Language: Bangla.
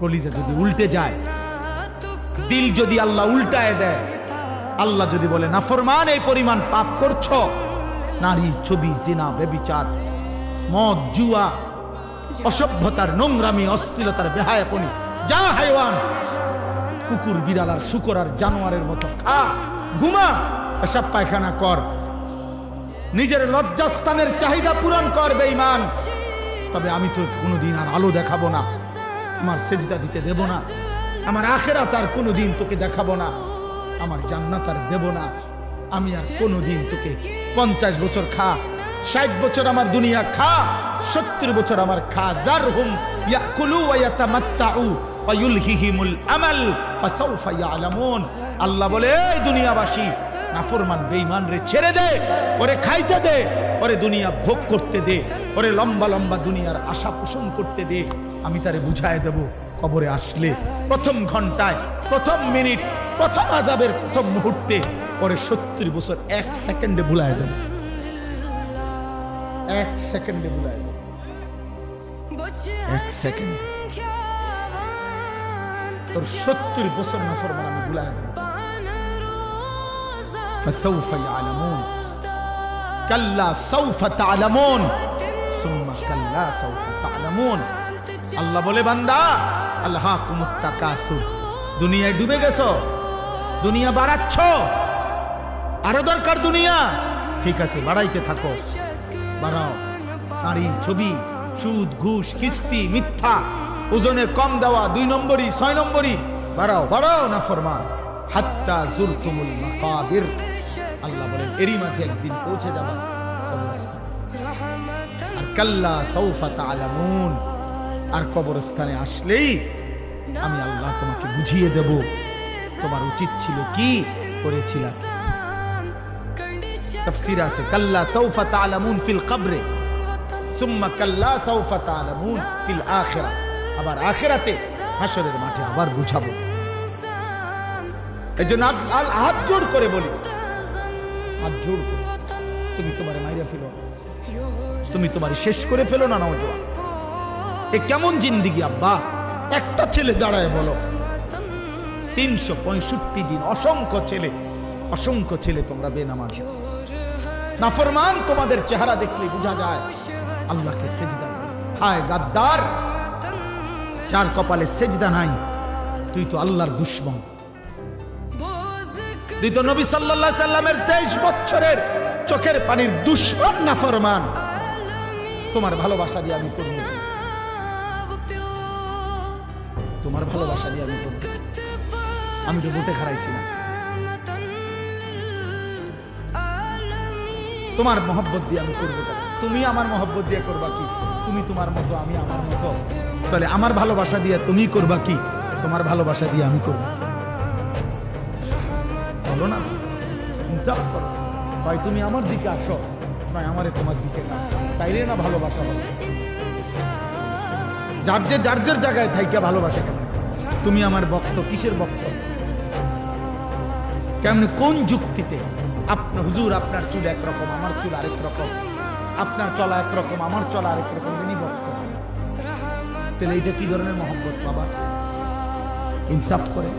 কলিজা যদি উল্টে যায়, দিল যদি আল্লাহ উল্টায় দেয়, আল্লাহ যদি বলে নাফরমান এই পরিমাণ পাপ করছো, নারী, ছবি, জিনা, ব্যভিচার, মদ, জুয়া, অসভ্যতার, নোংরামি, অশ্লীলতার, বেহায়াপনি, যা হাইওয়ান, কুকুর, বিড়াল আর শুকর আর জানোয়ারের মতো খা, ঘুমা, পেশাব পায়খানা কর, নিজের লজ্জাস্থানের চাহিদা পূরণ কর বেঈমান, তবে আমি তো কোনোদিন আর আলো দেখাবো না, আমার সেজদা দিতে দেব না, আমার আখিরাত আর কোনোদিন তোকে দেখাবো না, আমার জান্নাত আর দেব না, আমি আর কোনোদিন তোকে 50 বছর খা, 60 বছর আমার দুনিয়া খা, 70 বছর আমার খা, যারহুম ইয়াকুলু ওয়া ইয়াতামাত্তাউ ওয়া ইউলহিহিমুল আমাল ফাসাউফা ইয়ালামুন। আল্লাহ বলে, এই দুনিয়াবাসী, নাফরমান বেঈমান রে ছেড়ে দে, ওরে খাইতে দে, ওরে দুনিয়া ভোগ করতে দে, ওরে লম্বা লম্বা দুনিয়ার আশা পোষণ করতে দে, আমি তারে বুঝায় দেব কবরে আসলে প্রথম ঘন্টায়, প্রথম মিনিট, প্রথম আযাবের প্রথম মুহূর্তে ওরে 70 বছর 1 সেকেন্ডে ভুলায় দেব, 1 সেকেন্ডে ভুলায় দেব, 1 সেকেন্ড তোর 70 বছর নাফরমান আমি ভুলায় দেব। ফাসাউফা ইয়ালামুন কাল্লা সাউফা তা'লামুন সুম্মা কাল্লা সাউফা তা'লামুন। আল্লাহ বলে, বান্দা, আলহাকুমুত তাকাসুর, দুনিয়ায় ডুবে গেছো, দুনিয়া বাড়াচ্ছ, আরো দরকার দুনিয়া, ঠিক আছে বাড়াইতে থাকো, বাড়াও, নারী, ছবি, সুদ, ঘুষ, কিস্তি, মিথ্যা, ওজনে কম দেওয়া, 2 নম্বরই, 6 নম্বরই, বাড়াও বাড়াও নাফরমান, হাত্তা যুরতুমুল মাকাবির। আল্লাহ বলেন, এরই মাঝে একদিন পৌঁছে যাবা আর কাল্লা সাউফা তা'লামুন, আর কবরস্থানে আসলেই আমি আল্লাহ তোমাকে বুঝিয়ে দেব তোমার উচিত ছিল কি করেছিল। তাফসীর আছে, কাল্লা সাউফা তা'লামুন ফিল কবরে সুম্মা কাল্লা সাউফা তা'লামুন ফিল আখিরা, আবার আখিরাতে হাশরের মাঠে আবার বুঝাবো। এজন্য হাত জোড় করে বলি, হাত জোড় করে, তুমি তোমার মাইরা ফেলো, তুমি তোমার শেষ করে ফেলো না নওজোয়ান। এ কেমন জিন্দেগি আব্বা? একটা ছেলে দাঁড়ায় বলো, 365 দিন অসংখ্য ছেলে তোমরা বেনামাজি, নাফরমান, তোমাদের চেহারা দেখলে বোঝা যায় আল্লাহকে সেজদা। হায় গাদ্দার, যার কপালে সেজদা নাই, তুই তো আল্লাহর দুশমন, তুই তো নবী সাল্লাল্লাহু আলাইহি সাল্লামের 23 বছরের চোখের পানির দুশমন নাফরমান। তোমার ভালোবাসা দিয়ে আমি করব, তোমার ভালোবাসা দিয়ে আমি করব, আমি তো ভোটে হারাইছি না, তোমার মহব্বত দিয়ে আমি করবো, তুমি আমার মহব্বত দিয়ে করবা কি? তুমি তোমার মতো, আমি আমার মতো, তাহলে আমার ভালোবাসা দিয়ে তুমি করবা কি? তোমার ভালোবাসা দিয়ে আমি করবো, বলো না, ইনসাফ করো, ভাই তুমি আমার দিকে আসো, নয় আমারে তোমার দিকে না, তাইলে না ভালোবাসা হবে। যার যার জায়গায় থাইকা ভালোবাসা কেমন? তুমি আমার ভক্ত, কিসের ভক্ত? কেমন, কোন যুক্তিতে? আপনার হুজুর, আপনার চুল একরকম, আমার চুল আরেক রকম, আপনার চলা একরকম, আমার চলা আরেক রকম, ইনি ভক্ত। তাহলে এইটা কি ধরনের মহব্বত বাবা? ইনসাফ করে।